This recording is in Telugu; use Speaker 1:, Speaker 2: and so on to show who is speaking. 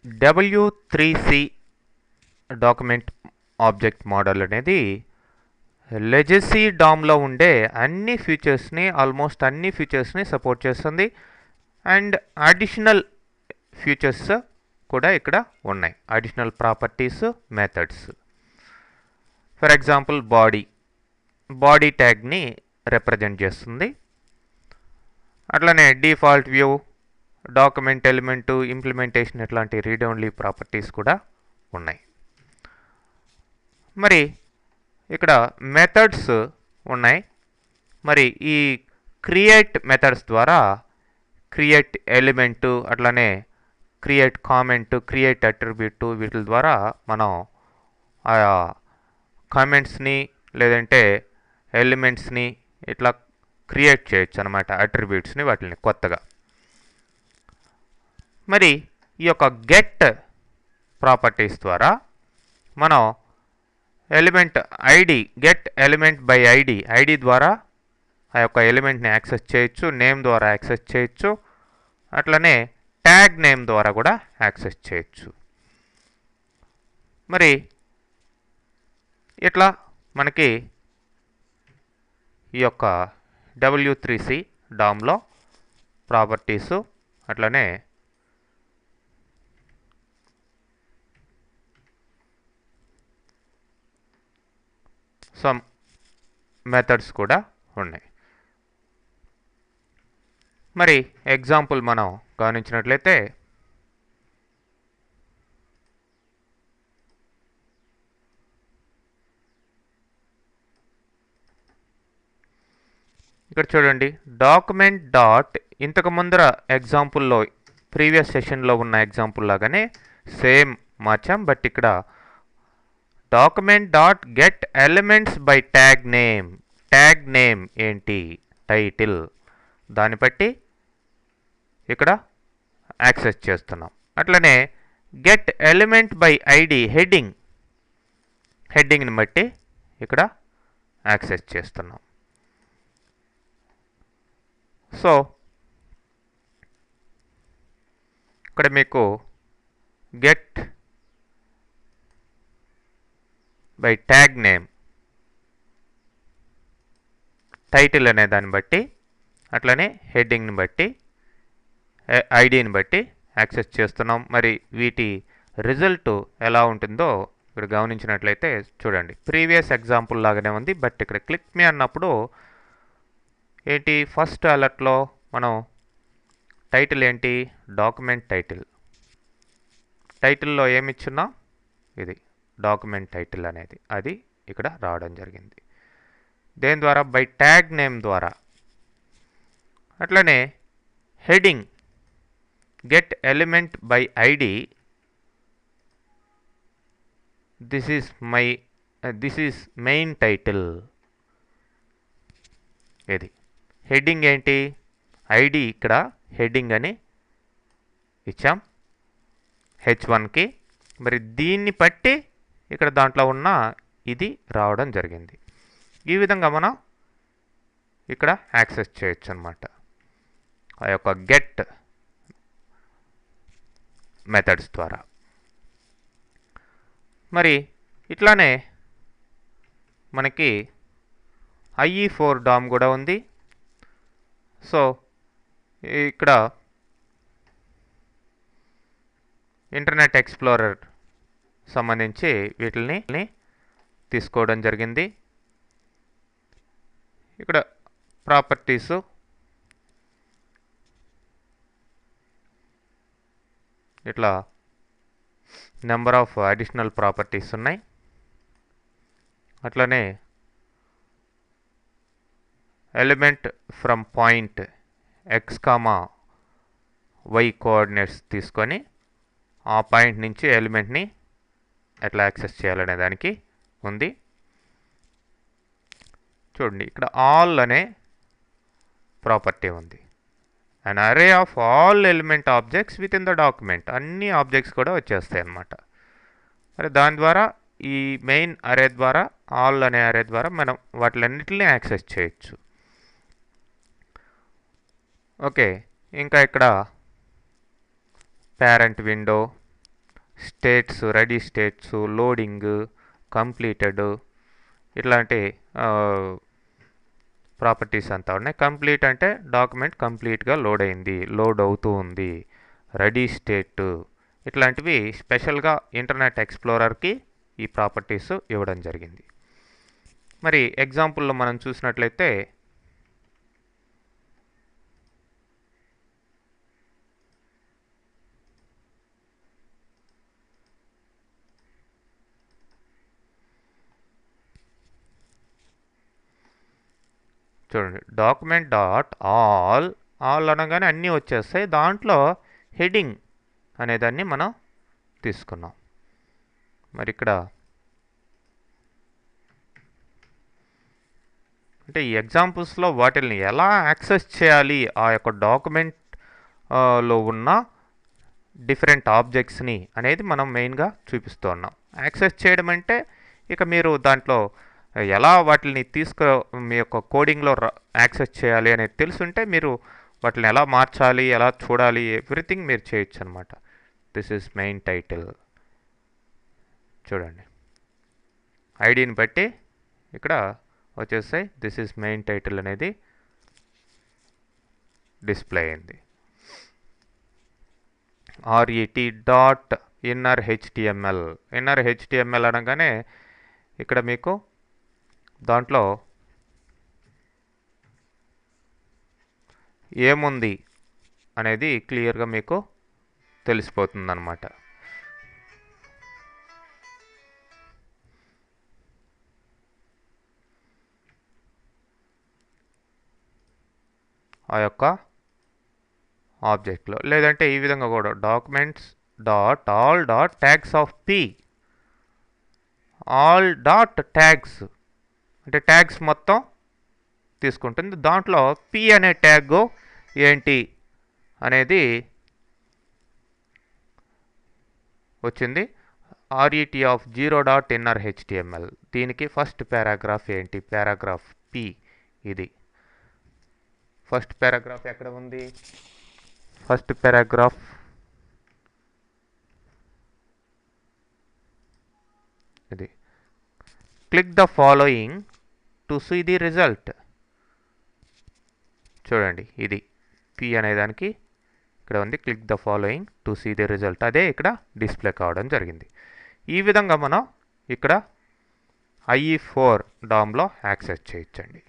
Speaker 1: W3C డాక్యుమెంట్ ఆబ్జెక్ట్ మోడల్ అనేది లెగసీ డామ్లో ఉండే అన్ని ఫీచర్స్ని ఆల్మోస్ట్ అన్ని ఫీచర్స్ని సపోర్ట్ చేస్తుంది. అండ్ అడిషనల్ ఫీచర్స్ కూడా ఇక్కడ ఉన్నాయి, additional properties, methods. For example body ట్యాగ్ని రిప్రజెంట్ చేస్తుంది. అట్లనే default view, document element, implementation ఇట్లాంటి రీడ్ ఓన్లీ ప్రాపర్టీస్ కూడా ఉన్నాయి. మరి ఇక్కడ మెథడ్స్ ఉన్నాయి. మరి ఈ క్రియేట్ మెథడ్స్ ద్వారా క్రియేట్ ఎలిమెంటు, అట్లనే క్రియేట్ కామెంట్, క్రియేట్ అట్రిబ్యూట్, వీటి ద్వారా మనం ఆ కామెంట్స్ని లేదంటే ఎలిమెంట్స్ని ఇట్లా క్రియేట్ చేయొచ్చు అనమాట, అట్రిబ్యూట్స్ని, వాటిని కొత్తగా. మరి ఈ యొక్క గెట్ ప్రాపర్టీస్ ద్వారా మనం element ID, get element by ID ద్వారా ఆ యొక్క ఎలిమెంట్ని యాక్సెస్ చేయొచ్చు, నేమ్ ద్వారా యాక్సెస్ చేయొచ్చు, అట్లనే ట్యాగ్ నేమ్ ద్వారా కూడా యాక్సెస్ చేయొచ్చు. మరి ఇట్లా మనకి ఈ యొక్క W3C డామ్లో ప్రాపర్టీసు, అట్లనే సమ్ మెథడ్స్ కూడా ఉన్నాయి. మరి ఎగ్జాంపుల్ మనం గమనించినట్లయితే ఇక్కడ చూడండి, డాక్యుమెంట్ డాట్ ఇంతకు ముందర ఎగ్జాంపుల్లో ప్రీవియస్ సెషన్లో ఉన్న ఎగ్జాంపుల్ లాగానే సేమ్ మార్చాం. బట్ ఇక్కడ document dot get elements by tag name ఏంటి, టైటిల్, దాన్ని బట్టి ఇక్కడ యాక్సెస్ చేస్తున్నాం. అట్లనే గెట్ ఎలిమెంట్ బై ఐడి, హెడ్డింగ్ని బట్టి ఇక్కడ యాక్సెస్ చేస్తున్నాం. సో ఇక్కడ మీకు get by tag name, title అనే దాన్ని బట్టి, అట్లనే హెడ్డింగ్ని బట్టి, ఐడిని బట్టి యాక్సెస్ చేస్తున్నాం. మరి వీటి రిజల్ట్ ఎలా ఉంటుందో ఇక్కడ గమనించినట్లయితే చూడండి, ప్రీవియస్ ఎగ్జాంపుల్ లాగానే ఉంది. బట్ ఇక్కడ క్లిక్ మీ అన్నప్పుడు ఏంటి, ఫస్ట్ అలర్ట్లో మనం టైటిల్ ఏంటి, డాక్యుమెంట్ టైటిల్లో ఏమి ఇచ్చున్నాం, ఇది డాక్యుమెంట్ టైటిల్ అనేది, అది ఇక్కడ రావడం జరిగింది. దేని ద్వారా, బై ట్యాగ్ నేమ్ ద్వారా. అట్లనే heading, get element by ID, this is main title. ఇది హెడ్డింగ్ ఏంటి, ఐడి ఇక్కడ హెడ్డింగ్ అని ఇచ్చాం H1కి. మరి దీన్ని బట్టి ఇక్కడ దాంట్లో ఉన్న ఇది రావడం జరిగింది. ఈ విధంగా మనం ఇక్కడ యాక్సెస్ చేయొచ్చు అన్నమాట ఆ యొక్క గెట్ మెథడ్స్ ద్వారా. మరి ఇట్లానే మనకి IE4 డామ్ కూడా ఉంది. సో ఇక్కడ ఇంటర్నెట్ ఎక్స్ప్లోరర్ సంబంధించి వీటిని తీసుకోవడం జరిగింది. ఇక్కడ ప్రాపర్టీసు, ఇట్లా నెంబర్ ఆఫ్ అడిషనల్ ప్రాపర్టీస్ ఉన్నాయి. అట్లనే element from point x, y coordinates తీసుకొని ఆ పాయింట్ నుంచి ఎలిమెంట్ని ఎట్లా యాక్సెస్ చేయాలనే దానికి ఉంది. చూడండి, ఇక్కడ ఆల్ అనే ప్రాపర్టీ ఉంది. an array of all element objects within the document, అన్ని ఆబ్జెక్ట్స్ కూడా వచ్చేస్తాయి అన్నమాట. మరి దాని ద్వారా ఈ మెయిన్ అరే ద్వారా, ఆల్ అనే అరే ద్వారా మనం వాటిలన్నిటిని యాక్సెస్ చేయొచ్చు. ఓకే, ఇంకా ఇక్కడ parent window, states, ready states, loading, completed ఇట్లాంటి ప్రాపర్టీస్ అంతా ఉన్నాయి. కంప్లీట్ అంటే డాక్యుమెంట్ కంప్లీట్గా లోడ్ అయింది, లోడ్ అవుతూ ఉంది. రెడీ స్టేట్ ఇట్లాంటివి స్పెషల్గా ఇంటర్నెట్ ఎక్స్ప్లోరర్కి ఈ ప్రాపర్టీస్ ఇవ్వడం జరిగింది. మరి ఎగ్జాంపుల్లో మనం చూసినట్లయితే చూడండి, డాక్యుమెంట్ డాట్ ఆల్ అనగానే అన్నీ వచ్చేస్తాయి. దాంట్లో హెడింగ్ అనేదాన్ని మనం తీసుకున్నాం. మరి ఇక్కడ అంటే ఈ ఎగ్జాంపుల్స్లో వాటిని ఎలా యాక్సెస్ చేయాలి, ఆ యొక్క డాక్యుమెంట్లో ఉన్న డిఫరెంట్ ఆబ్జెక్ట్స్ని అనేది మనం మెయిన్గా చూపిస్తూ ఉన్నాం. యాక్సెస్ చేయడం అంటే ఇక మీరు దాంట్లో ఎలా వాటిని మీ యొక్క కోడింగ్లో యాక్సెస్ చేయాలి అనేది తెలుసుంటే మీరు వాటిని ఎలా మార్చాలి, ఎలా చూడాలి, ఎవ్రీథింగ్ మీరు చేయొచ్చు అనమాట. This is main title. చూడండి, ఐడిని బట్టి ఇక్కడ వచ్చేసాయి. దిస్ ఈజ్ మెయిన్ టైటిల్ అనేది డిస్ప్లే అయింది. RET dot inner HTML. Inner HTML అనగానే ఇక్కడ మీకు దాంట్లో ఏముంది అనేది క్లియర్గా మీకు తెలిసిపోతుంది అన్నమాట. ఆ యొక్క ఆబ్జెక్ట్లో లేదంటే ఈ విధంగా కూడా documents dot all dot tags of P. All dot tags అంటే ట్యాగ్స్ మొత్తం తీసుకుంటుంది. దాంట్లో పి అనే ట్యాగ్ ఏంటి అనేది వచ్చింది. RET of 0 dot inner HTML. దీనికి ఫస్ట్ పారాగ్రాఫ్ ఏంటి? Paragraph p. ఇది ఫస్ట్ పారాగ్రాఫ్ ఎక్కడ ఉంది? ఫస్ట్ పారాగ్రాఫ్ ఇది. Click the following to see the result. చూడండి, ఇది పి అనేదానికి ఇక్కడ ఉంది. Click the following to see the result. అదే ఇక్కడ డిస్ప్లే కావడం జరిగింది. ఈ విధంగా మనం ఇక్కడ IE4 DOM లో యాక్సెస్ చేయొచ్చండి.